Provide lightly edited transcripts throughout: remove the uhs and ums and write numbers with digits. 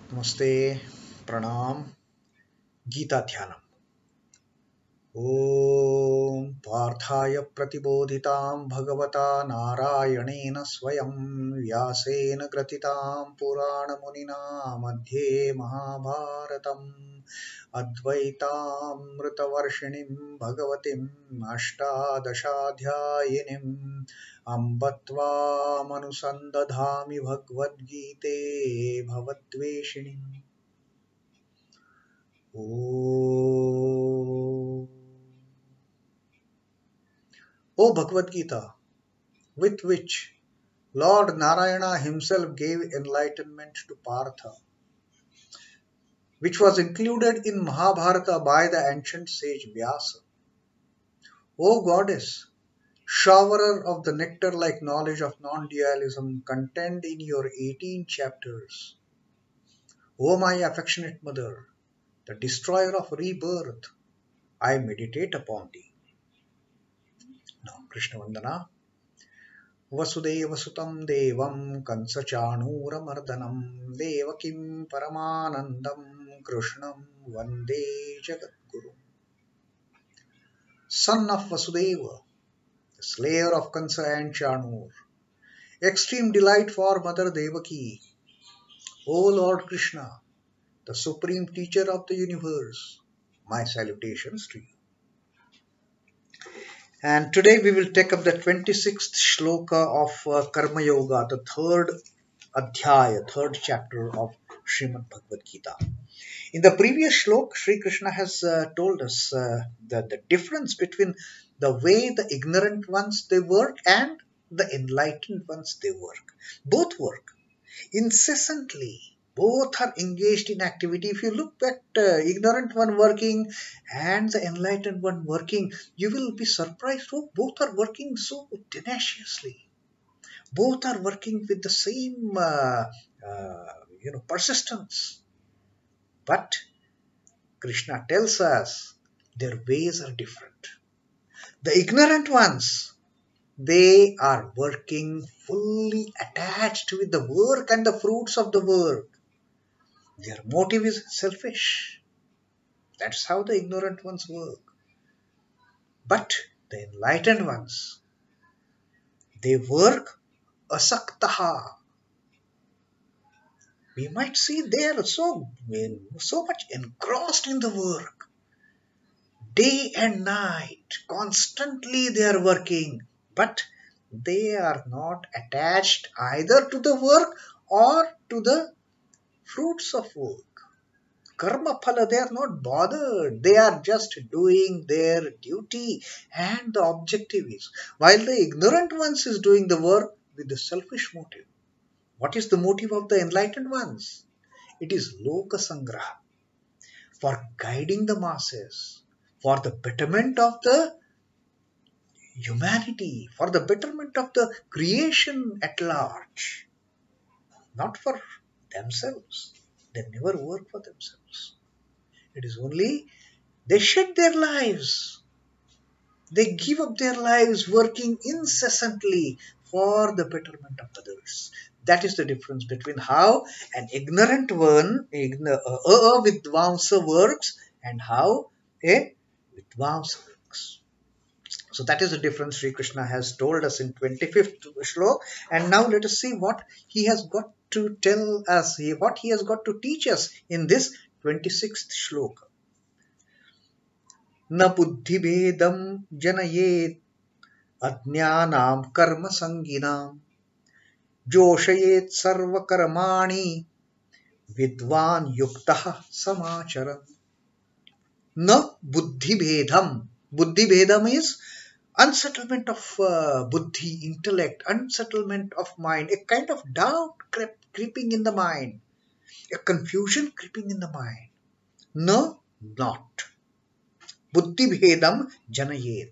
Namaste, Pranam, Gita Dhyanam. Om Parthaya Pratibodhitam Bhagavata Narayanena Swayam Vyasena Gratitam Purana Munina Madhye Mahabharatam Advaitamritavarshinim Bhagavatim Ashtadashadhyayinim Ambatvam Anusandadhami Bhagavad Gite Bhavatveshinim. O Bhagavad Gita, with which Lord Narayana himself gave enlightenment to Partha, which was included in Mahabharata by the ancient sage Vyasa. O Goddess, showerer of the nectar-like knowledge of non-dualism contained in your 18 chapters. O my affectionate mother, the destroyer of rebirth, I meditate upon thee. Now, Krishna Vandana. Vasudeva Sutam Devam Kansa Chanura Mardanam Devakim Paramanandam Krishnam Vande Jagadguru. Son of Vasudeva, the slayer of Kansa and Chanur, extreme delight for Mother Devaki, O Lord Krishna, the supreme teacher of the universe, my salutations to you. And today we will take up the 26th Shloka of Karma Yoga, the third chapter of Srimad Bhagavad Gita. In the previous Shloka, Sri Krishna has told us the difference between the way the ignorant ones they work and the enlightened ones they work. Both work incessantly. Both are engaged in activity. If you look at ignorant one working and the enlightened one working, you will be surprised. Oh, both are working so tenaciously. Both are working with the same persistence. But Krishna tells us their ways are different. The ignorant ones, they are working fully attached with the work and the fruits of the work. Their motive is selfish. That's how the ignorant ones work. But the enlightened ones, they work asaktaha. We might see they are so much engrossed in the work. Day and night, constantly they are working. But they are not attached either to the work or to the fruits of work. Karma phala, they are not bothered. They are just doing their duty and the objective is. While the ignorant ones is doing the work with the selfish motive. What is the motive of the enlightened ones? It is loka sangraha. For guiding the masses. For the betterment of the humanity. For the betterment of the creation at large. Not for themselves. They never work for themselves. It is only they shed their lives. They give up their lives working incessantly for the betterment of others. That is the difference between how an ignorant one, a vidvānsa works and how a vidvānsa works. So that is the difference Sri Krishna has told us in 25th Shloka. And now let us see what he has got to tell us, what he has got to teach us in this 26th Shloka. Na buddhi-bhedaṁ janayed ajñānāṁ karma-saṅginām joṣhayet sarva-karmāṇi vidvān yuktaḥ samācharan. Na buddhi-bhedaṁ. Buddhi-bhedaṁ is unsettlement of buddhi, intellect, unsettlement of mind, a kind of doubt creeping in the mind, a confusion creeping in the mind. No, not. Buddhi-bhedaṁ janayed.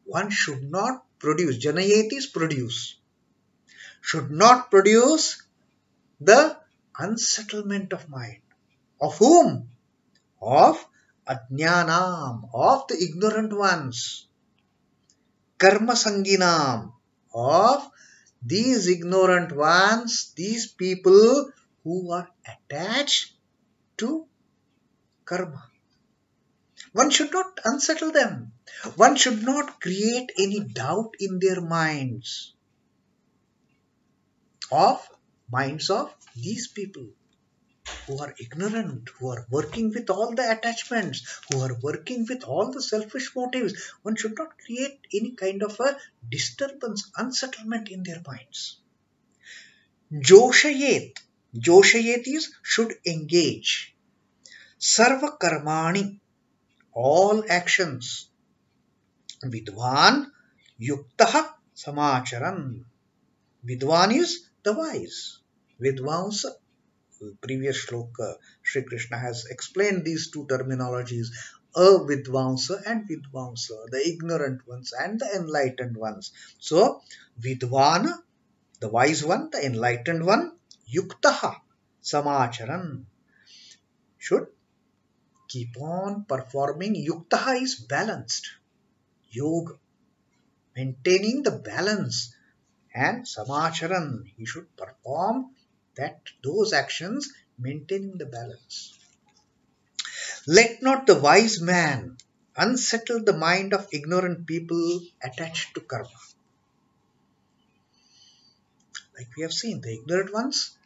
One should not produce. Janayed is produce. Should not produce the unsettlement of mind. Of whom? Of ajñānāṁ, of the ignorant ones. Karma-saṅginām, of these ignorant ones, these people who are attached to karma. One should not unsettle them. One should not create any doubt in their minds of these people who are ignorant, who are working with all the attachments, who are working with all the selfish motives. One should not create any kind of a disturbance, unsettlement in their minds. Joṣhayet. Joṣhayet is should engage. Sarva-karmāṇi. All actions. Vidvān, yuktaḥ, samācharan. Vidvān is the wise. Vidvāns, previous Shloka, Sri Krishna has explained these two terminologies, vidvānsa and vidvānsa, the ignorant ones and the enlightened ones. So, vidvāna, the wise one, the enlightened one, yuktaḥ, samācharan, should keep on performing. Yuktaḥ is balanced. Yoga, maintaining the balance. And samācharan, he should perform those actions, maintaining the balance. Let not the wise man unsettle the mind of ignorant people attached to karma. Like we have seen, the ignorant ones,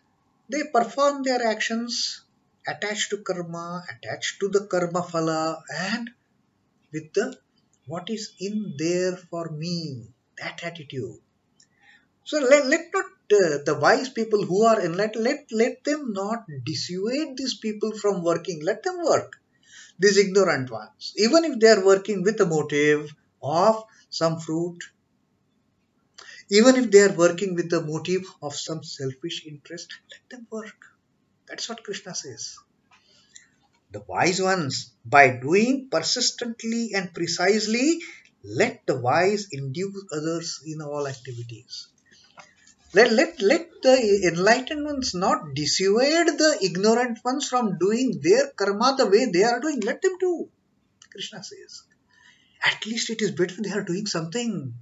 they perform their actions attached to karma, attached to the karma phala, and with the what is in there for me, that attitude. So let not the wise people who are enlightened, let them not dissuade these people from working. Let them work. These ignorant ones, even if they are working with a motive of some fruit, even if they are working with the motive of some selfish interest, let them work. That's what Krishna says. The wise ones, by doing persistently and precisely, let the wise induce others in all activities. Let the enlightened ones not dissuade the ignorant ones from doing their karma the way they are doing. Let them do, Krishna says. At least it is better they are doing something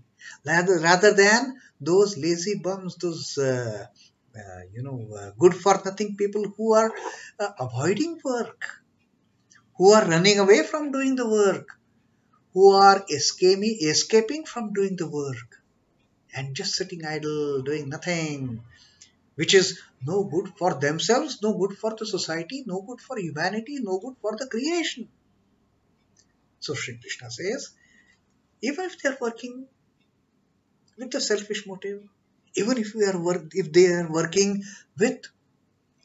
rather than those lazy bums, those good for nothing people who are avoiding work, who are running away from doing the work, who are escaping from doing the work, and just sitting idle, doing nothing, which is no good for themselves, no good for the society, no good for humanity, no good for the creation. So Sri Krishna says, even if they are working with a selfish motive, even if they are working with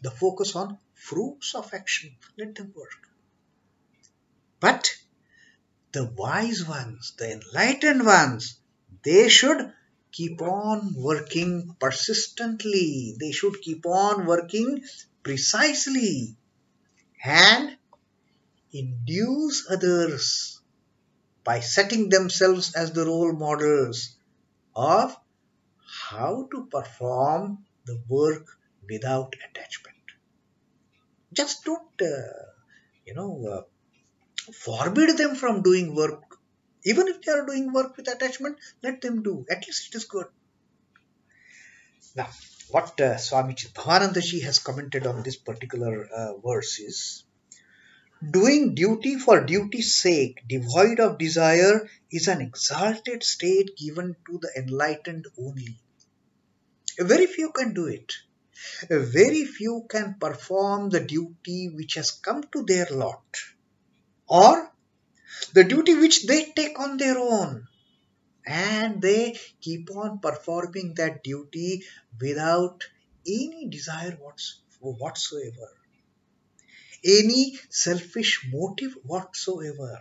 the focus on fruits of action, let them work. But the wise ones, the enlightened ones, they should keep on working persistently. They should keep on working precisely and induce others by setting themselves as the role models of how to perform the work without attachment. Just don't, forbid them from doing work. Even if they are doing work with attachment, let them do. At least it is good. Now, what Swami Chidbhavananda ji has commented on this particular verse is, doing duty for duty's sake, devoid of desire, is an exalted state given to the enlightened only. Very few can do it. Very few can perform the duty which has come to their lot, or the duty which they take on their own, and they keep on performing that duty without any desire whatsoever, any selfish motive whatsoever,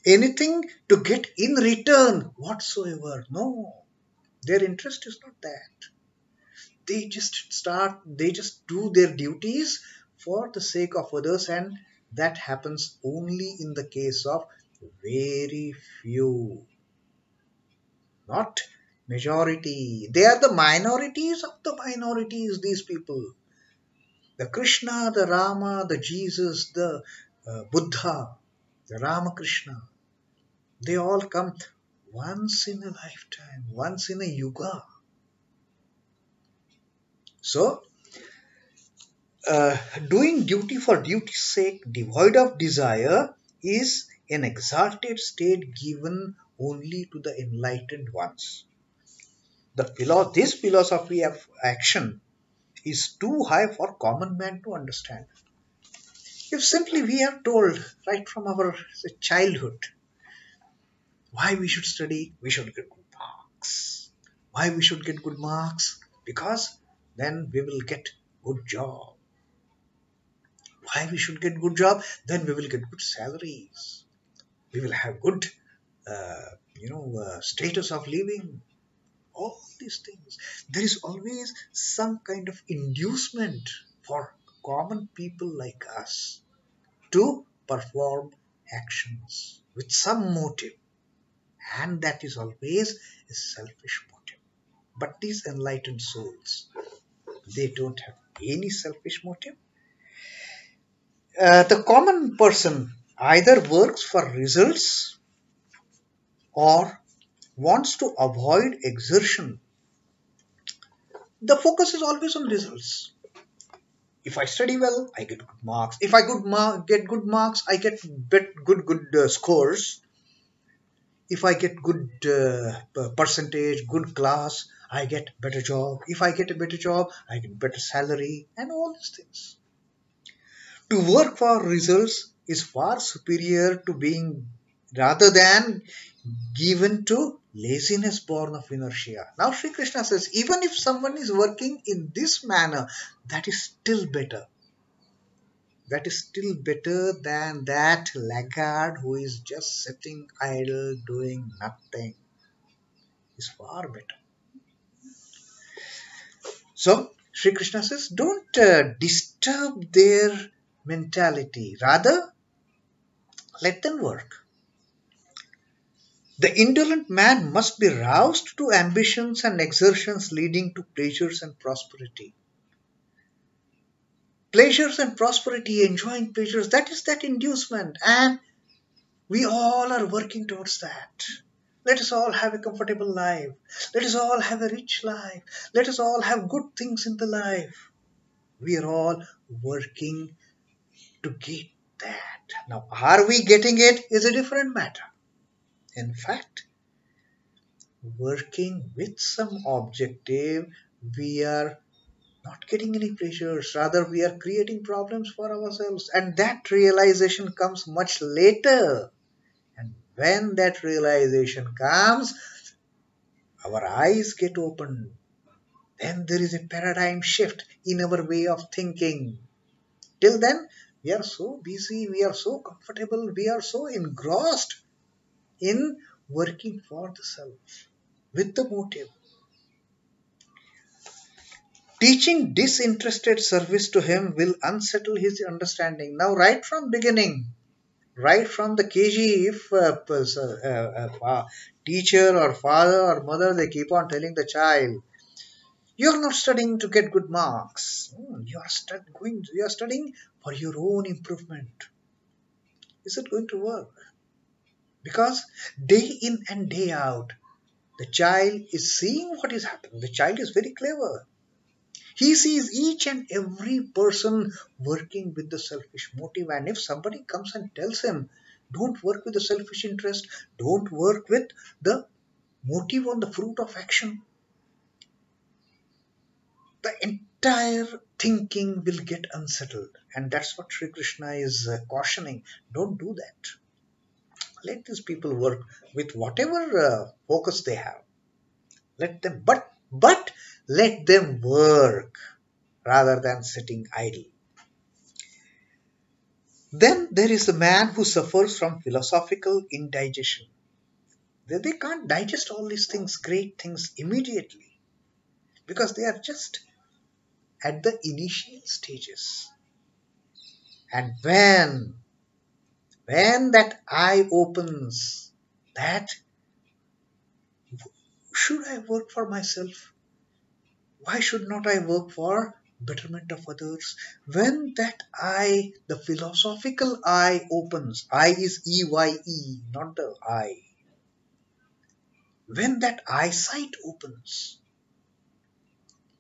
anything to get in return whatsoever. No, their interest is not that. They just do their duties for the sake of others, and that happens only in the case of very few, not majority. They are the minorities of the minorities, these people. The Krishna, the Rama, the Jesus, the Buddha, the Ramakrishna, they all come once in a lifetime, once in a yuga. So, Doing duty for duty's sake, devoid of desire, is an exalted state given only to the enlightened ones. This philosophy of action is too high for common man to understand. If simply we are told right from our childhood why we should study, we should get good marks. Why we should get good marks? Because then we will get good job. Why we should get good job? Then we will get good salaries. We will have good, status of living. All these things. There is always some kind of inducement for common people like us to perform actions with some motive, and that is always a selfish motive. But these enlightened souls, they don't have any selfish motive. The common person either works for results or wants to avoid exertion. The focus is always on results. If I study well, I get good marks. If I get good marks, I get good scores. If I get good percentage, good class, I get better job. If I get a better job, I get better salary, and all these things. To work for results is far superior to being, rather than given to laziness born of inertia. Now Sri Krishna says, even if someone is working in this manner, that is still better. That is still better than that laggard who is just sitting idle doing nothing. Is far better. So Sri Krishna says, don't disturb their mentality. Rather, let them work. The indolent man must be roused to ambitions and exertions leading to pleasures and prosperity. Pleasures and prosperity, enjoying pleasures, that is that inducement, and we all are working towards that. Let us all have a comfortable life. Let us all have a rich life. Let us all have good things in the life. We are all working to get that. Now, are we getting it is a different matter. In fact, working with some objective, we are not getting any pleasures. Rather, we are creating problems for ourselves. And that realization comes much later. And when that realization comes, our eyes get opened. Then there is a paradigm shift in our way of thinking. Till then, we are so busy, we are so comfortable, we are so engrossed in working for the self with the motive. Teaching disinterested service to him will unsettle his understanding. Now, right from beginning, right from the KG, if a teacher or father or mother, they keep on telling the child, you are not studying to get good marks. You are studying for your own improvement. Is it going to work? Because day in and day out, the child is seeing what is happening. The child is very clever. He sees each and every person working with the selfish motive. And if somebody comes and tells him, don't work with the selfish interest, don't work with the motive on the fruit of action, the entire thinking will get unsettled. And that's what Sri Krishna is cautioning. Don't do that. Let these people work with whatever focus they have. Let them, but let them work rather than sitting idle. Then there is the man who suffers from philosophical indigestion. They can't digest all these things, great things immediately, because they are just at the initial stages. And when that eye opens, that should I work for myself? Why should not I work for betterment of others? When that eye, the philosophical eye opens, eye is EYE, not the I. When that eyesight opens,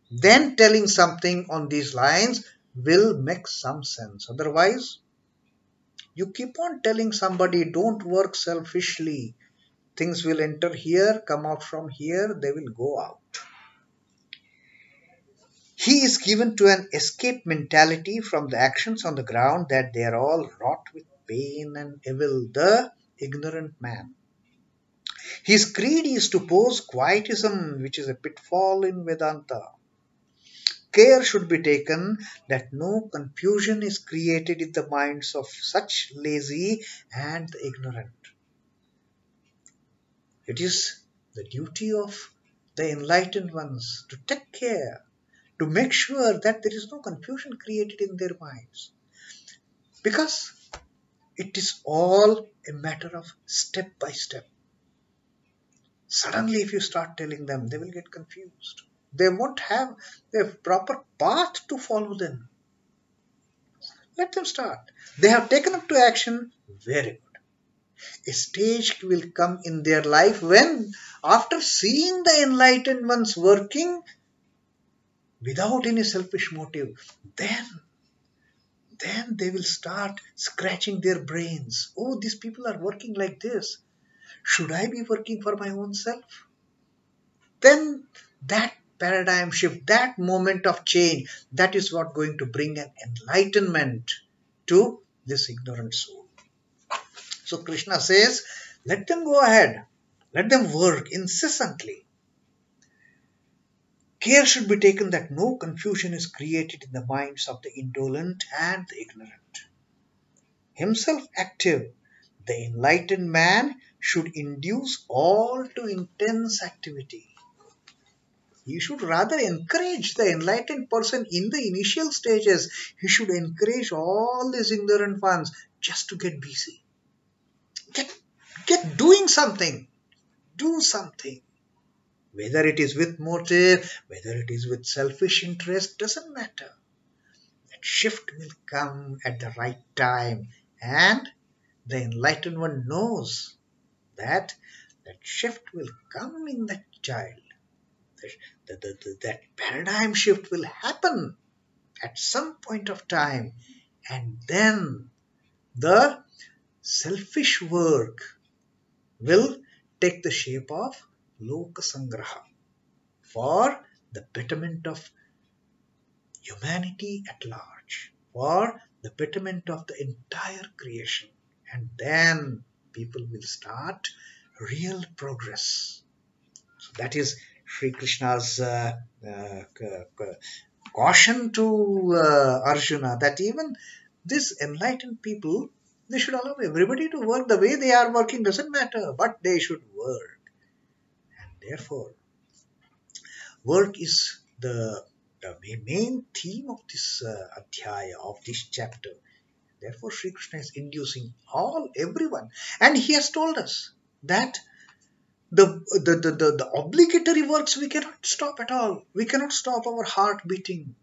then telling something on these lines, will make some sense. Otherwise, you keep on telling somebody, don't work selfishly. Things will enter here, come out from here, they will go out. He is given to an escape mentality from the actions on the ground that they are all wrought with pain and evil, the ignorant man. His creed is to pose quietism, which is a pitfall in Vedanta. Care should be taken that no confusion is created in the minds of such lazy and the ignorant. It is the duty of the enlightened ones to take care, to make sure that there is no confusion created in their minds. Because it is all a matter of step by step. Suddenly, if you start telling them, they will get confused. They won't have a proper path to follow them. Let them start. They have taken up to action. Very good. A stage will come in their life when, after seeing the enlightened ones working without any selfish motive, then they will start scratching their brains. Oh, these people are working like this. Should I be working for my own self? Then that paradigm shift, that moment of change, that is what going to bring an enlightenment to this ignorant soul. So Krishna says, let them go ahead. Let them work incessantly. Care should be taken that no confusion is created in the minds of the indolent and the ignorant. Himself active, the enlightened man should induce all to intense activity. He should rather encourage the enlightened person in the initial stages. He should encourage all these ignorant ones just to get busy. Get doing something. Do something. Whether it is with motive, whether it is with selfish interest, doesn't matter. That shift will come at the right time, and the enlightened one knows that shift will come in that child. That paradigm shift will happen at some point of time, and then the selfish work will take the shape of loka sangraha for the betterment of humanity at large, for the betterment of the entire creation, and then people will start real progress. So that is Sri Krishna's caution to Arjuna, that even these enlightened people, they should allow everybody to work the way they are working, doesn't matter, but they should work. And therefore, work is the main theme of this adhyaya, of this chapter. Therefore, Sri Krishna is inducing everyone. And he has told us that the obligatory works we cannot stop at all. We cannot stop our heart beating.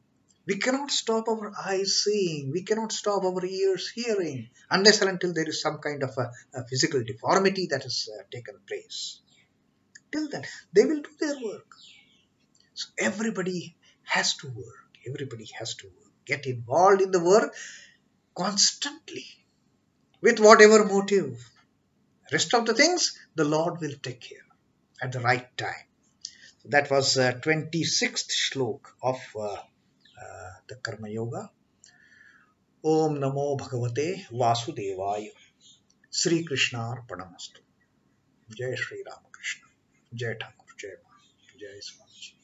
We cannot stop our eyes seeing. We cannot stop our ears hearing, unless and until there is some kind of a physical deformity that has taken place. Till then, they will do their work. So everybody has to work. Everybody has to work. Get involved in the work constantly, with whatever motive. Rest of the things, the Lord will take care at the right time. So that was 26th shlok of the Karma Yoga. Om Namo Bhagavate Vasudevaya. Sri Krishna Arpanamastu. Jai Sri Ramakrishna. Jai Thakur. Jai Ma. Jai Swami.